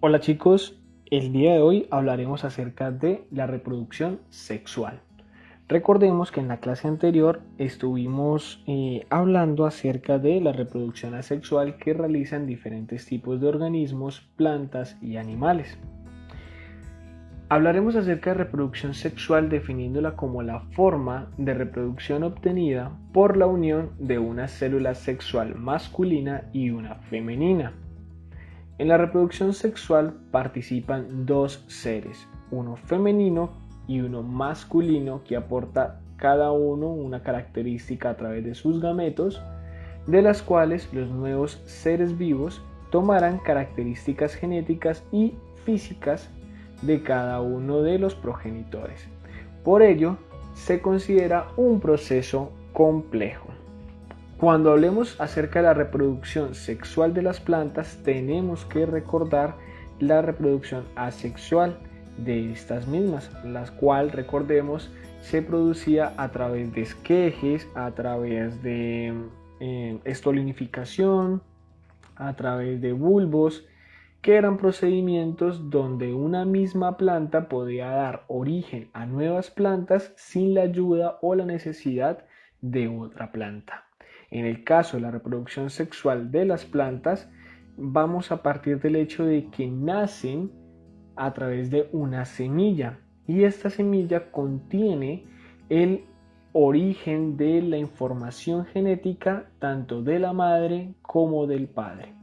Hola chicos, el día de hoy hablaremos acerca de la reproducción sexual. Recordemos que en la clase anterior estuvimos hablando acerca de la reproducción asexual que realizan diferentes tipos de organismos, plantas y animales. Hablaremos acerca de reproducción sexual definiéndola como la forma de reproducción obtenida por la unión de una célula sexual masculina y una femenina. En la reproducción sexual participan dos seres, uno femenino y uno masculino, que aporta cada uno una característica a través de sus gametos, de las cuales los nuevos seres vivos tomarán características genéticas y físicas de cada uno de los progenitores. Por ello, se considera un proceso complejo. Cuando hablemos acerca de la reproducción sexual de las plantas, tenemos que recordar la reproducción asexual de estas mismas, la cual, recordemos, se producía a través de esquejes, a través de estolinificación, a través de bulbos, que eran procedimientos donde una misma planta podía dar origen a nuevas plantas sin la ayuda o la necesidad de otra planta. En el caso de la reproducción sexual de las plantas, vamos a partir del hecho de que nacen a través de una semilla y esta semilla contiene el origen de la información genética tanto de la madre como del padre.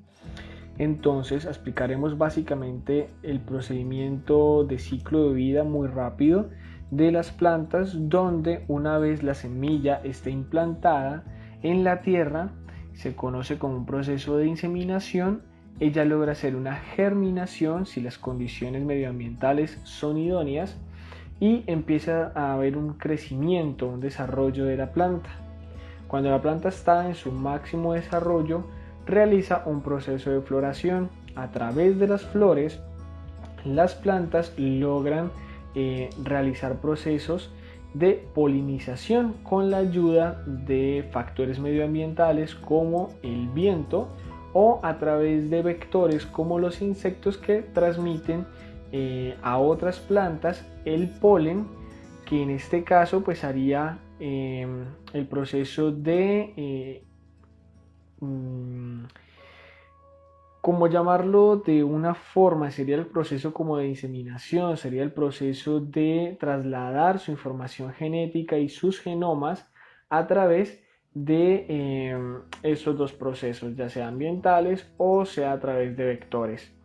Entonces explicaremos básicamente el procedimiento de ciclo de vida muy rápido de las plantas, donde una vez la semilla esté implantada en la tierra, se conoce como un proceso de inseminación. Ella logra hacer una germinación si las condiciones medioambientales son idóneas y empieza a haber un crecimiento, un desarrollo de la planta. Cuando la planta está en su máximo desarrollo, realiza un proceso de floración. A través de las flores, las plantas logran realizar procesos de polinización con la ayuda de factores medioambientales como el viento o a través de vectores como los insectos que transmiten a otras plantas el polen, que en este caso pues haría el proceso de como llamarlo de una forma, sería el proceso como de inseminación, sería el proceso de trasladar su información genética y sus genomas a través de esos dos procesos, ya sea ambientales o sea a través de vectores.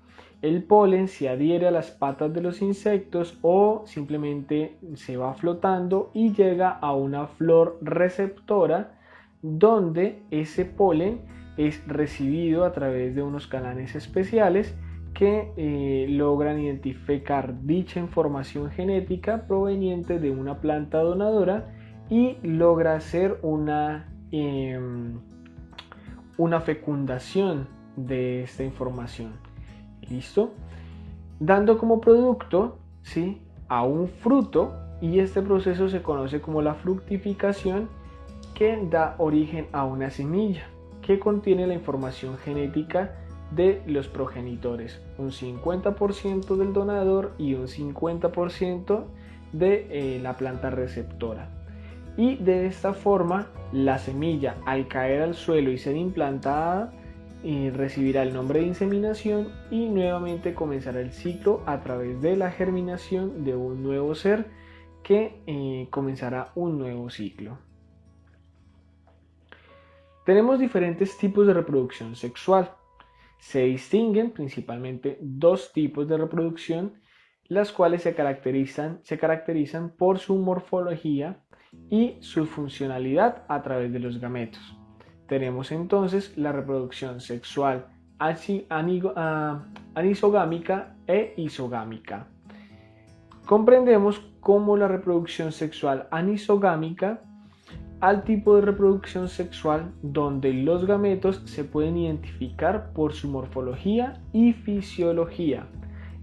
El polen se adhiere a las patas de los insectos o simplemente se va flotando y llega a una flor receptora donde ese polen es recibido a través de unos canales especiales que logran identificar dicha información genética proveniente de una planta donadora y logra hacer una fecundación de esta información. ¿Listo? Dando como producto, ¿sí?, a un fruto, y este proceso se conoce como la fructificación, que da origen a una semilla que contiene la información genética de los progenitores, un 50% del donador y un 50% de la planta receptora. Y de esta forma, la semilla, al caer al suelo y ser implantada, recibirá el nombre de inseminación y nuevamente comenzará el ciclo a través de la germinación de un nuevo ser que comenzará un nuevo ciclo. Tenemos diferentes tipos de reproducción sexual. Se distinguen principalmente dos tipos de reproducción, las cuales se caracterizan por su morfología y su funcionalidad a través de los gametos. Tenemos entonces la reproducción sexual anisogámica e isogámica. Comprendemos cómo la reproducción sexual anisogámica al tipo de reproducción sexual donde los gametos se pueden identificar por su morfología y fisiología.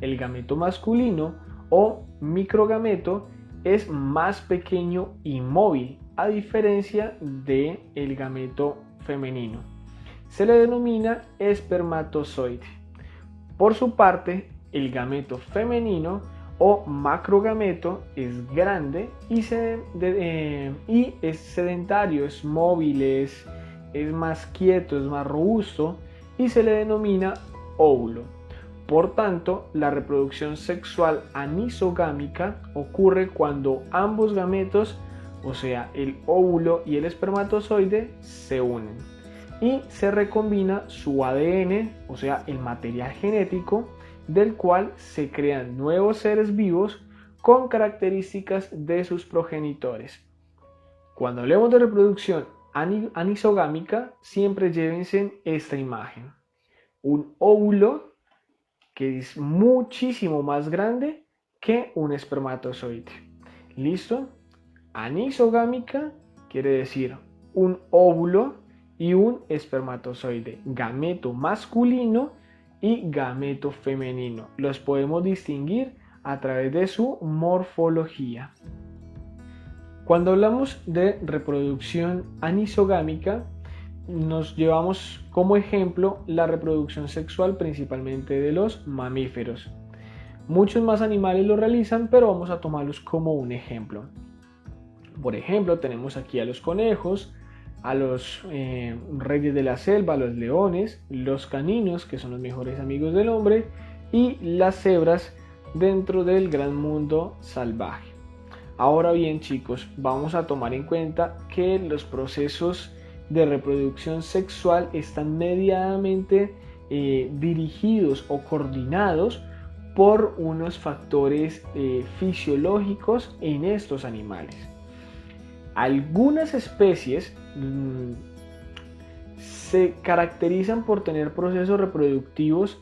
El gameto masculino o microgameto es más pequeño y móvil, a diferencia del gameto femenino. Se le denomina espermatozoide. Por su parte, El gameto femenino o macrogameto es grande y es sedentario, es móvil, es más quieto, es más robusto y se le denomina óvulo. Por tanto, la reproducción sexual anisogámica ocurre cuando ambos gametos, o sea, el óvulo y el espermatozoide, se unen y se recombina su ADN, o sea, el material genético, del cual se crean nuevos seres vivos con características de sus progenitores. Cuando hablemos de reproducción anisogámica, siempre llévense esta imagen. Un óvulo que es muchísimo más grande que un espermatozoide. ¿Listo? Anisogámica quiere decir un óvulo y un espermatozoide, gameto masculino y gameto femenino. Los podemos distinguir a través de su morfología. Cuando hablamos de reproducción anisogámica, nos llevamos como ejemplo la reproducción sexual principalmente de los mamíferos. Muchos más animales lo realizan, pero vamos a tomarlos como un ejemplo. Por ejemplo, tenemos aquí a los conejos, a los reyes de la selva, los leones, los caninos, que son los mejores amigos del hombre, y las cebras dentro del gran mundo salvaje. Ahora bien, chicos, vamos a tomar en cuenta que los procesos de reproducción sexual están medianamente dirigidos o coordinados por unos factores fisiológicos en estos animales. Algunas especies se caracterizan por tener procesos reproductivos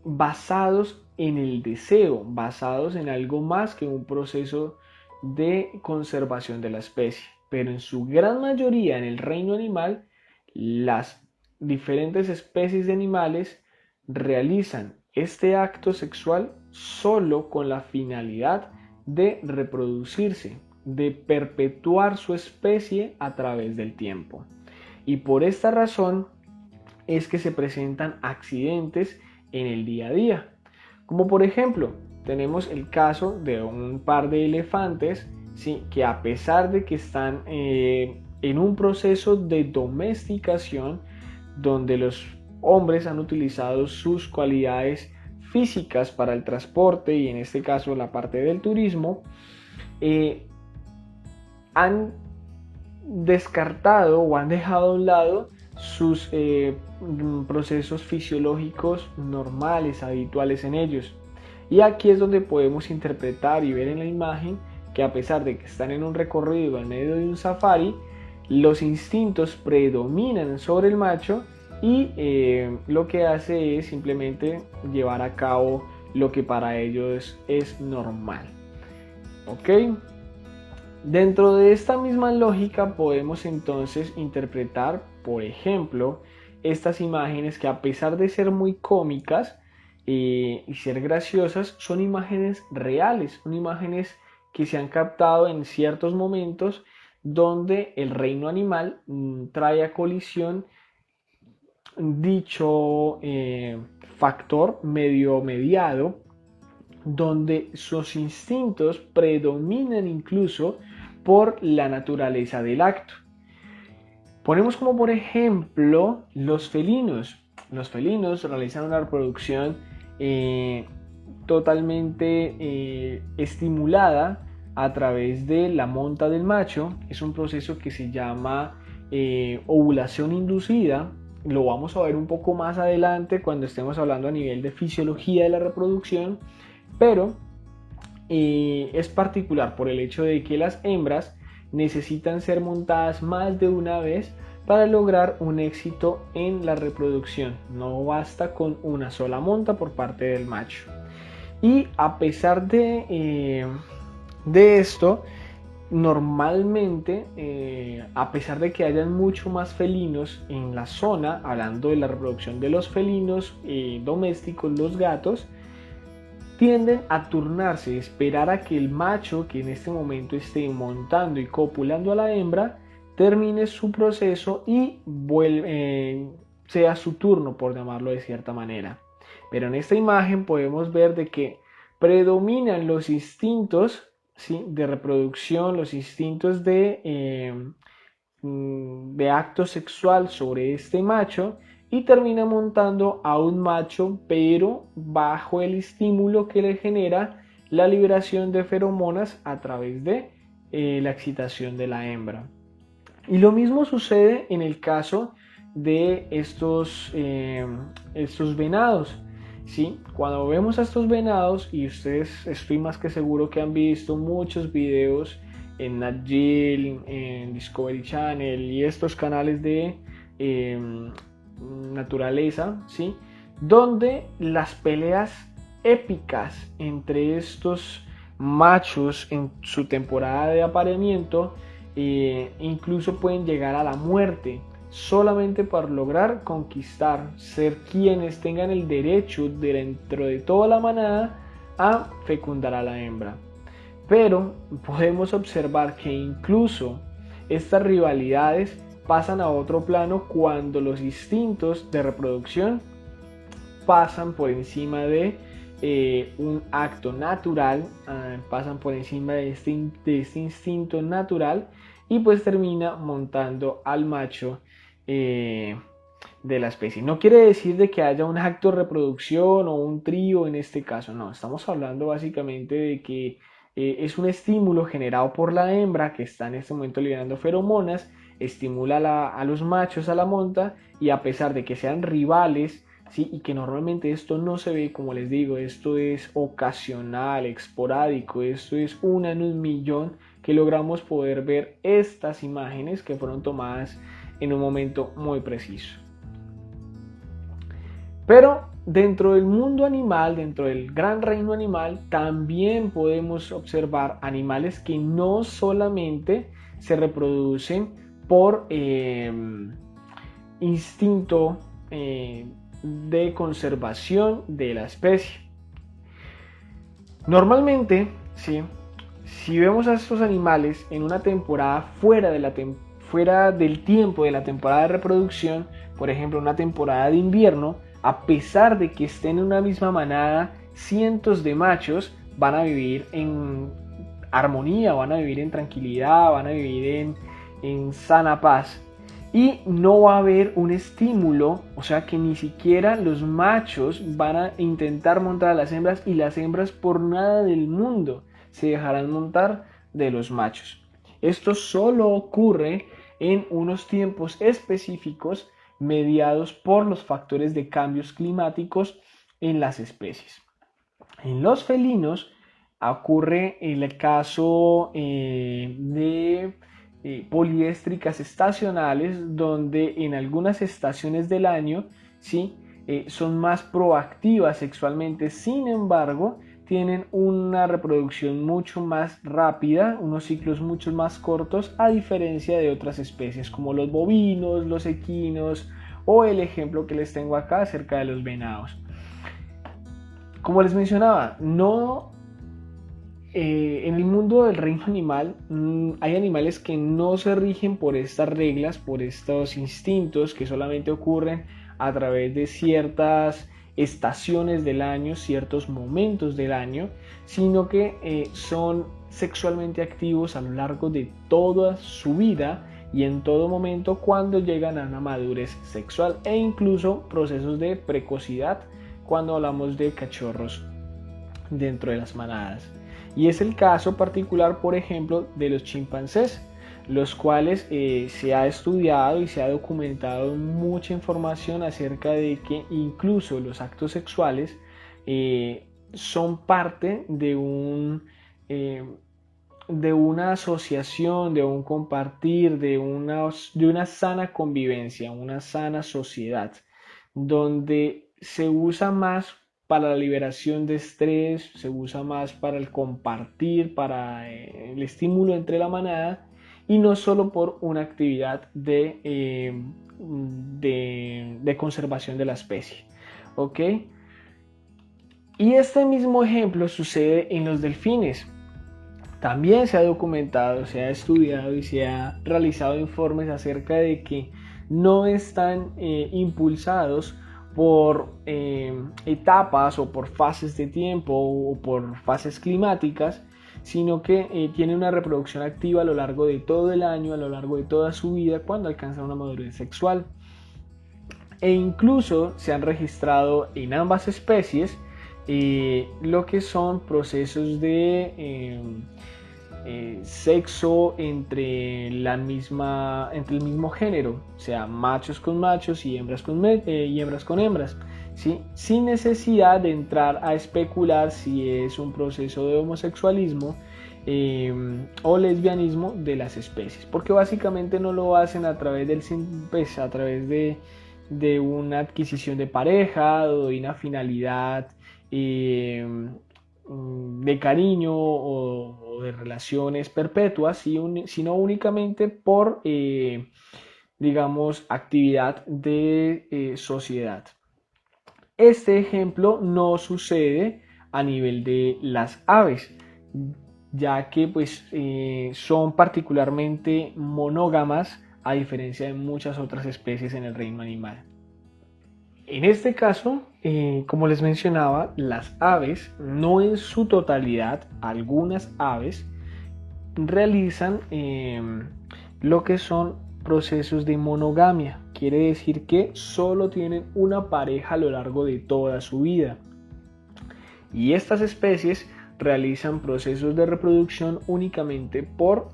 basados en el deseo, basados en algo más que un proceso de conservación de la especie. Pero en su gran mayoría en el reino animal, las diferentes especies de animales realizan este acto sexual solo con la finalidad de reproducirse, de perpetuar su especie a través del tiempo. Y por esta razón es que se presentan accidentes en el día a día. Como por ejemplo, tenemos el caso de un par de elefantes, ¿sí?, que a pesar de que están en un proceso de domesticación, donde los hombres han utilizado sus cualidades físicas para el transporte y en este caso la parte del turismo, han descartado o han dejado a un lado sus procesos fisiológicos normales, habituales en ellos. Y aquí es donde podemos interpretar y ver en la imagen que a pesar de que están en un recorrido en medio de un safari, los instintos predominan sobre el macho y lo que hace es simplemente llevar a cabo lo que para ellos es normal. ¿Ok? Dentro de esta misma lógica podemos entonces interpretar, por ejemplo, estas imágenes que a pesar de ser muy cómicas y ser graciosas, son imágenes reales, son imágenes que se han captado en ciertos momentos donde el reino animal trae a colisión dicho factor medio mediado, donde sus instintos predominan incluso por la naturaleza del acto. Ponemos como por ejemplo los felinos. Los felinos realizan una reproducción totalmente estimulada a través de la monta del macho. Es un proceso que se llama ovulación inducida. Lo vamos a ver un poco más adelante cuando estemos hablando a nivel de fisiología de la reproducción, pero es particular por el hecho de que las hembras necesitan ser montadas más de una vez para lograr un éxito en la reproducción. No basta con una sola monta por parte del macho. Y a pesar de esto, normalmente, a pesar de que hayan mucho más felinos en la zona, hablando de la reproducción de los felinos domésticos, los gatos, tienden a turnarse, esperar a que el macho, que en este momento esté montando y copulando a la hembra, termine su proceso y sea su turno, por llamarlo de cierta manera. Pero en esta imagen podemos ver de que predominan los instintos, ¿sí?, de reproducción, los instintos de acto sexual sobre este macho y termina montando a un macho, pero bajo el estímulo que le genera la liberación de feromonas a través de la excitación de la hembra. Y lo mismo sucede en el caso de estos venados. ¿Sí? Cuando vemos a estos venados, y ustedes estoy más que seguro que han visto muchos videos en Nat Geo, en Discovery Channel y estos canales de naturaleza, ¿sí?, donde las peleas épicas entre estos machos en su temporada de apareamiento incluso pueden llegar a la muerte, solamente para lograr conquistar, ser quienes tengan el derecho dentro de toda la manada a fecundar a la hembra. Pero podemos observar que incluso estas rivalidades pasan a otro plano cuando los instintos de reproducción pasan por encima de un acto natural, pasan por encima de este instinto natural y pues termina montando al macho de la especie. No quiere decir de que haya un acto de reproducción o un trío en este caso, no, estamos hablando básicamente de que es un estímulo generado por la hembra que está en este momento liberando feromonas, estimula a los machos a la monta y a pesar de que sean rivales, ¿sí?, y que normalmente esto no se ve, como les digo, esto es ocasional, esporádico, esto es una en un millón que logramos poder ver estas imágenes que fueron tomadas en un momento muy preciso. Pero dentro del mundo animal, dentro del gran reino animal, también podemos observar animales que no solamente se reproducen por instinto de conservación de la especie. Normalmente, ¿sí?, si vemos a estos animales en una temporada fuera del tiempo de la temporada de reproducción, por ejemplo una temporada de invierno, a pesar de que estén en una misma manada, cientos de machos van a vivir en armonía, van a vivir en tranquilidad, van a vivir en sana paz. Y no va a haber un estímulo, o sea que ni siquiera los machos van a intentar montar a las hembras y las hembras por nada del mundo se dejarán montar de los machos. Esto solo ocurre en unos tiempos específicos mediados por los factores de cambios climáticos en las especies. En los felinos ocurre el caso de poliéstricas estacionales, donde en algunas estaciones del año, ¿sí?, son más proactivas sexualmente, sin embargo, tienen una reproducción mucho más rápida, unos ciclos mucho más cortos, a diferencia de otras especies como los bovinos, los equinos o el ejemplo que les tengo acá acerca de los venados. Como les mencionaba, en el mundo del reino animal hay animales que no se rigen por estas reglas, por estos instintos que solamente ocurren a través de ciertas estaciones del año, ciertos momentos del año, sino que son sexualmente activos a lo largo de toda su vida y en todo momento cuando llegan a una madurez sexual e incluso procesos de precocidad cuando hablamos de cachorros dentro de las manadas. Y es el caso particular, por ejemplo, de los chimpancés, los cuales se ha estudiado y se ha documentado mucha información acerca de que incluso los actos sexuales son parte de una asociación, de un compartir, de una sana convivencia, una sana sociedad, donde se usa más para la liberación de estrés, se usa más para el compartir, para el estímulo entre la manada y no solo por una actividad de conservación de la especie. ¿Ok? Y este mismo ejemplo sucede en los delfines. También se ha documentado, se ha estudiado y se ha realizado informes acerca de que no están impulsados por etapas o por fases de tiempo o por fases climáticas, sino que tienen una reproducción activa a lo largo de todo el año, a lo largo de toda su vida, cuando alcanzan una madurez sexual. E incluso se han registrado en ambas especies lo que son procesos de sexo entre el mismo género, o sea, machos con machos y hembras con hembras, ¿sí? Sin necesidad de entrar a especular si es un proceso de homosexualismo o lesbianismo de las especies, porque básicamente no lo hacen a través a través de una adquisición de pareja o de una finalidad de cariño o de relaciones perpetuas, sino únicamente por, digamos, actividad de sociedad. Este ejemplo no sucede a nivel de las aves, ya que pues, son particularmente monógamas a diferencia de muchas otras especies en el reino animal. En este caso, como les mencionaba, las aves, no en su totalidad, algunas aves realizan lo que son procesos de monogamia. Quiere decir que solo tienen una pareja a lo largo de toda su vida. Y estas especies realizan procesos de reproducción únicamente por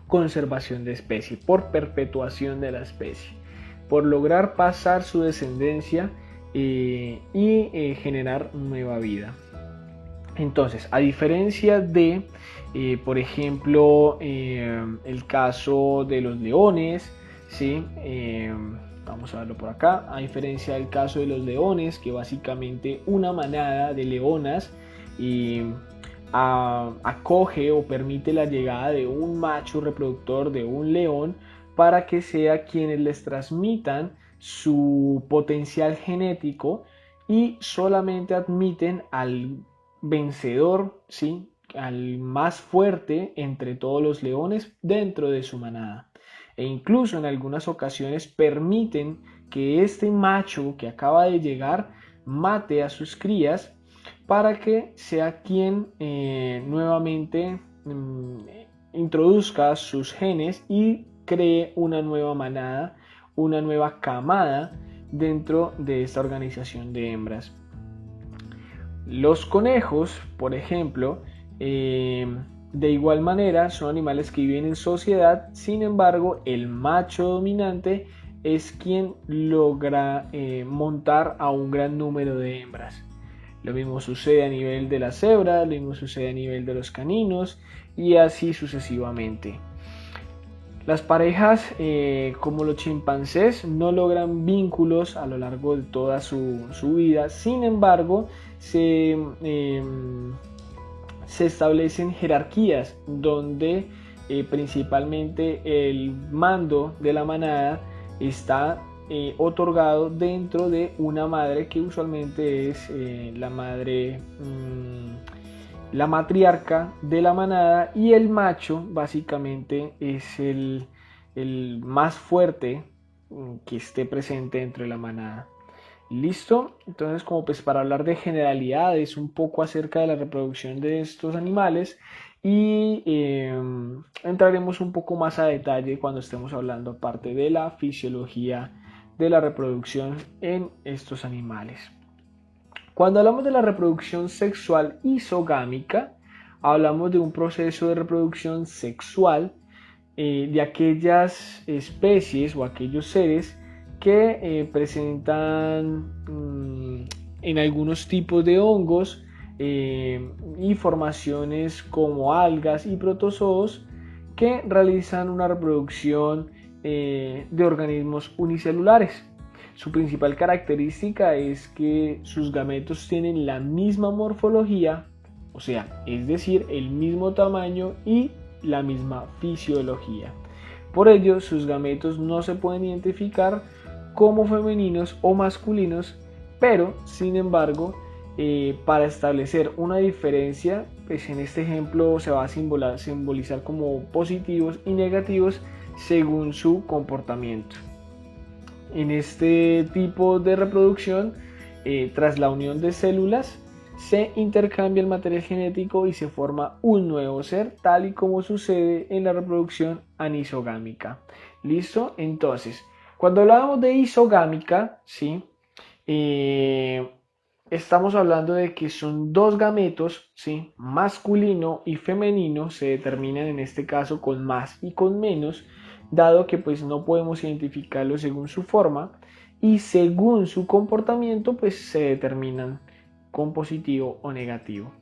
conservación de especie, por perpetuación de la especie, por lograr pasar su descendencia y generar nueva vida. Entonces, a diferencia de, por ejemplo, el caso de los leones, ¿sí? Vamos a verlo por acá. A diferencia del caso de los leones, que básicamente una manada de leonas acoge o permite la llegada de un macho reproductor de un león para que sea quienes les transmitan su potencial genético y solamente admiten al vencedor, ¿sí? Al más fuerte entre todos los leones dentro de su manada. E incluso en algunas ocasiones permiten que este macho que acaba de llegar mate a sus crías para que sea quien nuevamente introduzca sus genes y cree una nueva manada, una nueva camada dentro de esta organización de hembras. Los conejos, por ejemplo, de igual manera son animales que viven en sociedad, sin embargo el macho dominante es quien logra montar a un gran número de hembras. Lo mismo sucede a nivel de las cebras, lo mismo sucede a nivel de los caninos y así sucesivamente. Las parejas como los chimpancés no logran vínculos a lo largo de toda su vida, sin embargo se establecen jerarquías donde principalmente el mando de la manada está otorgado dentro de una madre que usualmente es la madre, la matriarca de la manada, y el macho básicamente es el más fuerte que esté presente dentro de la manada. ¿Listo? Entonces, como pues para hablar de generalidades un poco acerca de la reproducción de estos animales, y entraremos un poco más a detalle cuando estemos hablando aparte de la fisiología de la reproducción en estos animales. Cuando hablamos de la reproducción sexual isogámica, hablamos de un proceso de reproducción sexual de aquellas especies o aquellos seres que presentan en algunos tipos de hongos y formaciones como algas y protozoos que realizan una reproducción de organismos unicelulares. Su principal característica es que sus gametos tienen la misma morfología, o sea, es decir, el mismo tamaño y la misma fisiología. Por ello, sus gametos no se pueden identificar como femeninos o masculinos, pero sin embargo, para establecer una diferencia, pues en este ejemplo se va a simbolizar como positivos y negativos según su comportamiento. En este tipo de reproducción, tras la unión de células, se intercambia el material genético y se forma un nuevo ser, tal y como sucede en la reproducción anisogámica. ¿Listo? Entonces, cuando hablábamos de isogámica, ¿sí? Eh, Estamos hablando de que son dos gametos, ¿sí? Masculino y femenino, se determinan en este caso con más y con menos, dado que pues no podemos identificarlos según su forma y según su comportamiento pues se determinan con positivo o negativo.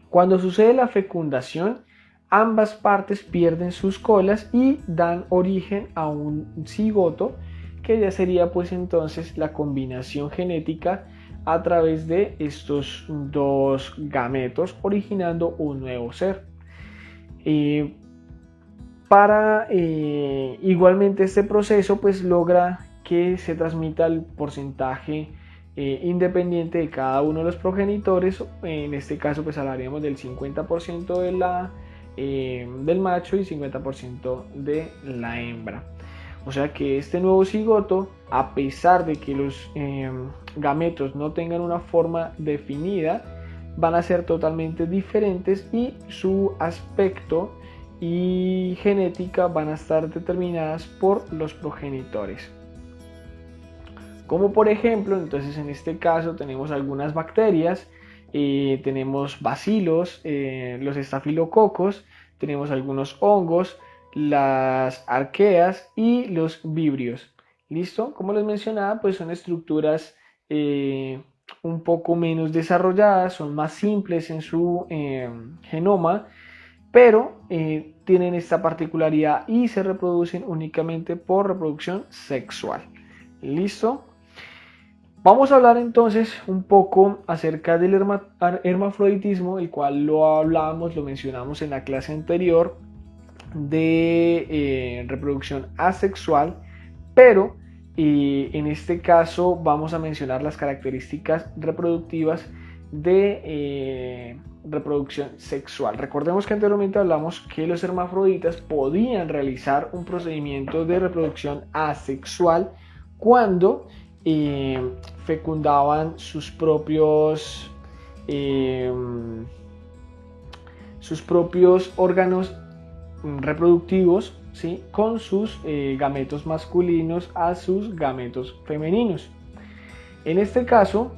Cuando sucede la fecundación, ambas partes pierden sus colas y dan origen a un cigoto, que ya sería pues entonces la combinación genética a través de estos dos gametos, originando un nuevo ser. Eh, igualmente este proceso pues logra que se transmita el porcentaje independiente de cada uno de los progenitores. En este caso pues hablaríamos del 50% del macho y 50% de la hembra. O sea que este nuevo cigoto, a pesar de que los gametos no tengan una forma definida, van a ser totalmente diferentes y su aspecto y genética van a estar determinadas por los progenitores. Como por ejemplo, entonces en este caso tenemos algunas bacterias, tenemos bacilos, los estafilococos, tenemos algunos hongos, las arqueas y los vibrios. ¿Listo? Como les mencionaba, pues son estructuras un poco menos desarrolladas, son más simples en su genoma, pero tienen esta particularidad y se reproducen únicamente por reproducción sexual. ¿Listo? Vamos a hablar entonces un poco acerca del hermafroditismo, el cual lo mencionamos en la clase anterior de reproducción asexual, pero en este caso vamos a mencionar las características reproductivas de reproducción sexual. Recordemos que anteriormente hablamos que los hermafroditas podían realizar un procedimiento de reproducción asexual cuando fecundaban eh, sus propios órganos reproductivos, ¿sí? Con sus gametos masculinos a sus gametos femeninos. En este caso,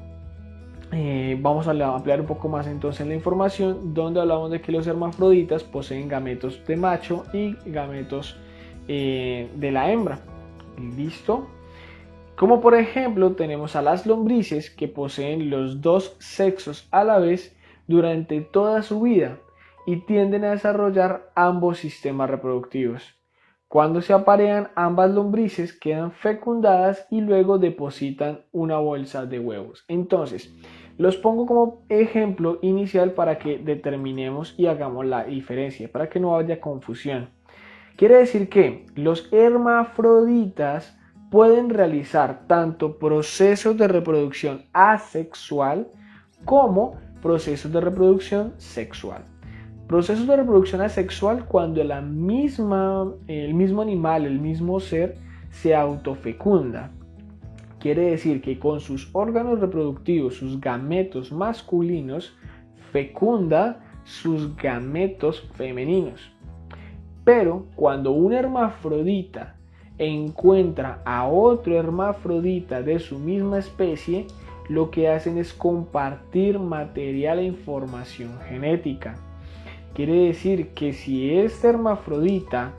vamos a ampliar un poco más entonces la información, donde hablamos de que los hermafroditas poseen gametos de macho y gametos de la hembra. ¿Listo? Como por ejemplo tenemos a las lombrices, que poseen los dos sexos a la vez durante toda su vida y tienden a desarrollar ambos sistemas reproductivos. Cuando se aparean, ambas lombrices quedan fecundadas y luego depositan una bolsa de huevos. Entonces, los pongo como ejemplo inicial para que determinemos y hagamos la diferencia, para que no haya confusión. Quiere decir que los hermafroditas pueden realizar tanto procesos de reproducción asexual como procesos de reproducción sexual. Procesos de reproducción asexual cuando el mismo animal, el mismo ser, se autofecunda. Quiere decir que con sus órganos reproductivos, sus gametos masculinos, fecunda sus gametos femeninos. Pero cuando un hermafrodita encuentra a otro hermafrodita de su misma especie, lo que hacen es compartir material e información genética. Quiere decir que si este hermafrodita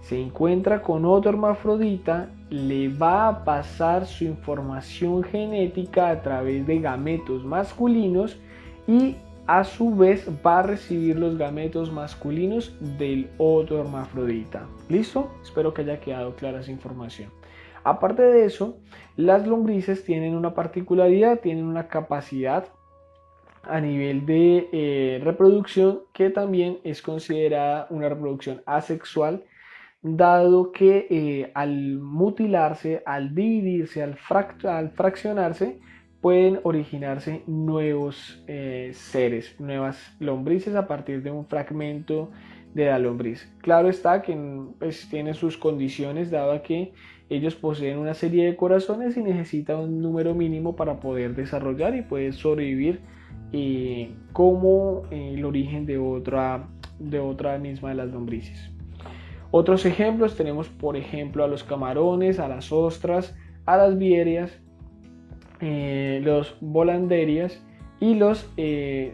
se encuentra con otro hermafrodita, le va a pasar su información genética a través de gametos masculinos y a su vez va a recibir los gametos masculinos del otro hermafrodita. ¿Listo? Espero que haya quedado clara esa información. Aparte de eso, las lombrices tienen una particularidad, tienen una capacidad a nivel de reproducción que también es considerada una reproducción asexual, dado que al mutilarse, al dividirse, al fraccionarse, pueden originarse nuevos seres, nuevas lombrices a partir de un fragmento de la lombriz. Claro está que pues, tiene sus condiciones, dado que Ellos poseen una serie de corazones y necesitan un número mínimo para poder desarrollar y poder sobrevivir como el origen de otra misma de las lombrices. Otros ejemplos tenemos, por ejemplo, a los camarones, a las ostras, a las vierias, los volanderias y los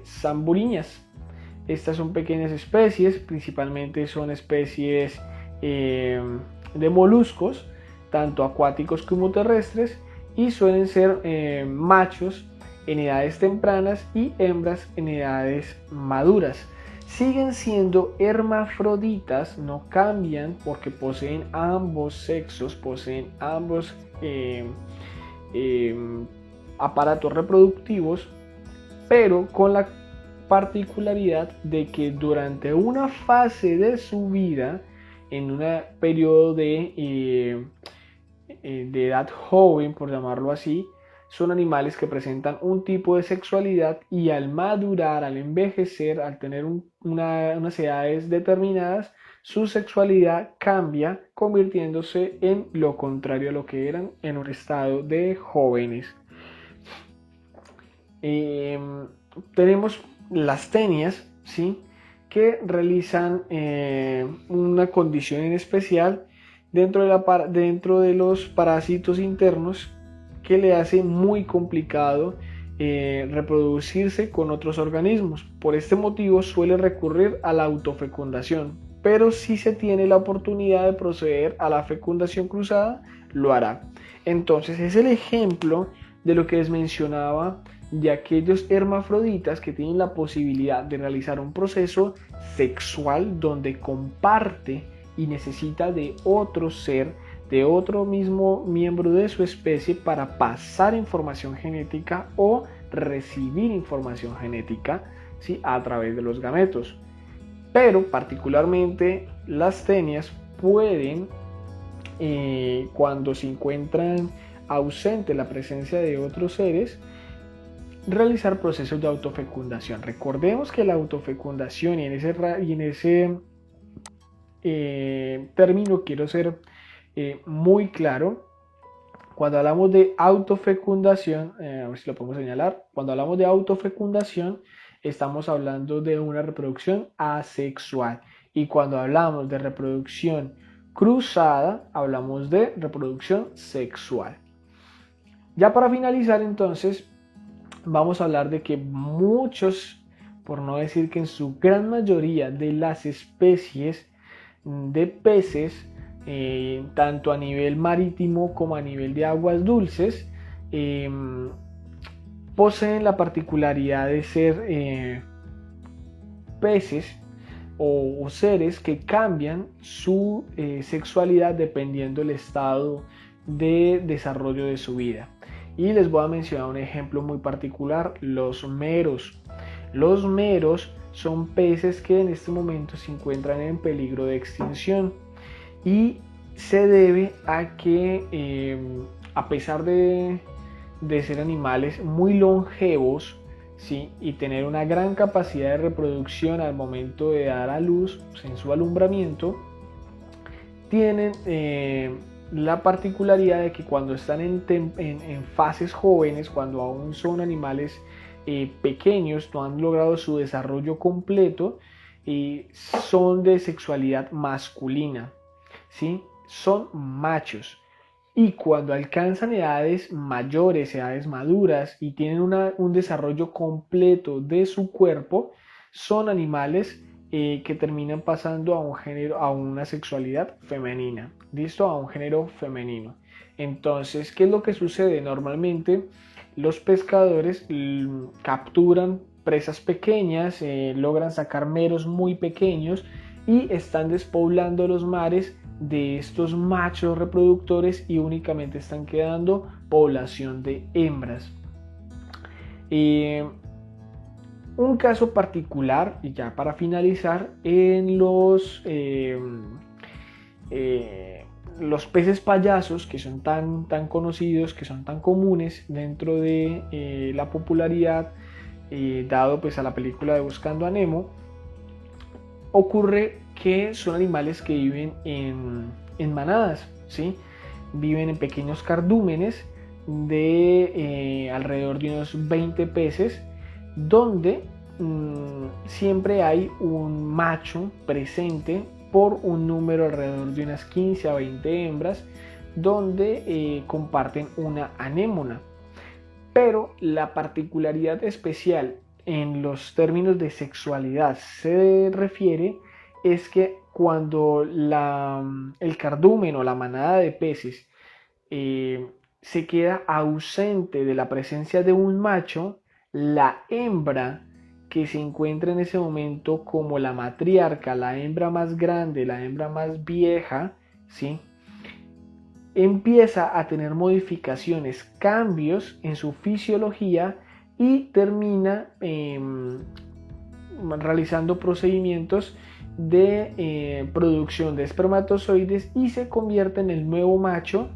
zamburiñas. Estas son pequeñas especies, principalmente son especies de moluscos, tanto acuáticos como terrestres, y suelen ser machos en edades tempranas y hembras en edades maduras. Siguen siendo hermafroditas, no cambian porque poseen ambos sexos, poseen ambos aparatos reproductivos, pero con la particularidad de que durante una fase de su vida, en un periodo de edad joven, por llamarlo así, son animales que presentan un tipo de sexualidad y al madurar, al envejecer, al tener unas edades determinadas, su sexualidad cambia, convirtiéndose en lo contrario a lo que eran en un estado de jóvenes. Tenemos las tenias, ¿sí?, que realizan una condición en especial dentro de los parásitos internos que le hace muy complicado reproducirse con otros organismos. Por este motivo suele recurrir a la autofecundación, pero si se tiene la oportunidad de proceder a la fecundación cruzada, lo hará. Entonces es el ejemplo de lo que les mencionaba, de aquellos hermafroditas que tienen la posibilidad de realizar un proceso sexual donde comparte y necesita de otro ser, de otro mismo miembro de su especie para pasar información genética o recibir información genética, ¿sí?, a través de los gametos. Pero particularmente las tenias pueden, cuando se encuentran ausente la presencia de otros seres, realizar procesos de autofecundación. Recordemos que la autofecundación, y en ese término quiero ser muy claro, cuando hablamos de autofecundación, a ver si lo podemos señalar, cuando hablamos de autofecundación estamos hablando de una reproducción asexual, y cuando hablamos de reproducción cruzada hablamos de reproducción sexual. Ya para finalizar, entonces, vamos a hablar de que muchos, por no decir que en su gran mayoría de las especies de peces, tanto a nivel marítimo como a nivel de aguas dulces, poseen la particularidad de ser peces o seres que cambian su sexualidad dependiendo del estado de desarrollo de su vida. Y les voy a mencionar un ejemplo muy particular: los meros. Los meros son peces que en este momento se encuentran en peligro de extinción, y se debe a que a pesar de ser animales muy longevos, ¿sí?, y tener una gran capacidad de reproducción al momento de dar a luz, pues, en su alumbramiento, tienen la particularidad de que cuando están en fases jóvenes, cuando aún son animales pequeños, no han logrado su desarrollo completo, son de sexualidad masculina, ¿sí?, son machos. Y cuando alcanzan edades mayores, edades maduras, y tienen un desarrollo completo de su cuerpo, son animales que terminan pasando a un género, a una sexualidad femenina, ¿listo?, a un género femenino. Entonces, ¿qué es lo que sucede? Normalmente los pescadores capturan presas pequeñas, logran sacar meros muy pequeños y están despoblando los mares de estos machos reproductores, y únicamente están quedando población de hembras. Un caso particular, y ya para finalizar, en los peces payasos, que son tan conocidos, que son tan comunes dentro de la popularidad, dado pues a la película de Buscando a Nemo, ocurre que son animales que viven en manadas, ¿sí? viven en pequeños cardúmenes de alrededor de unos 20 peces, donde siempre hay un macho presente por un número alrededor de unas 15 a 20 hembras, donde comparten una anémona. Pero la particularidad especial en los términos de sexualidad se refiere es que cuando el cardumen o la manada de peces se queda ausente de la presencia de un macho, la hembra que se encuentra en ese momento como la matriarca, la hembra más grande, la hembra más vieja, ¿sí?, empieza a tener modificaciones, cambios en su fisiología y termina realizando procedimientos de producción de espermatozoides y se convierte en el nuevo macho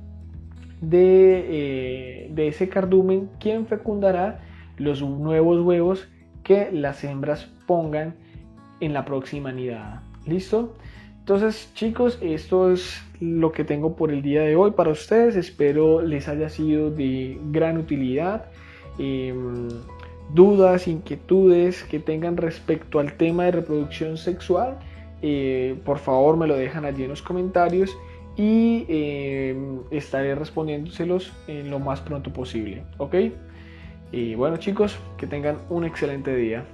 de ese cardumen, quien fecundará los nuevos huevos que las hembras pongan en la próxima nidada. ¿Listo? Entonces, chicos, esto es lo que tengo por el día de hoy para ustedes. Espero les haya sido de gran utilidad. Dudas, inquietudes que tengan respecto al tema de reproducción sexual, por favor me lo dejan allí en los comentarios y estaré respondiéndoselos en lo más pronto posible. ¿Ok? Y bueno, chicos, que tengan un excelente día.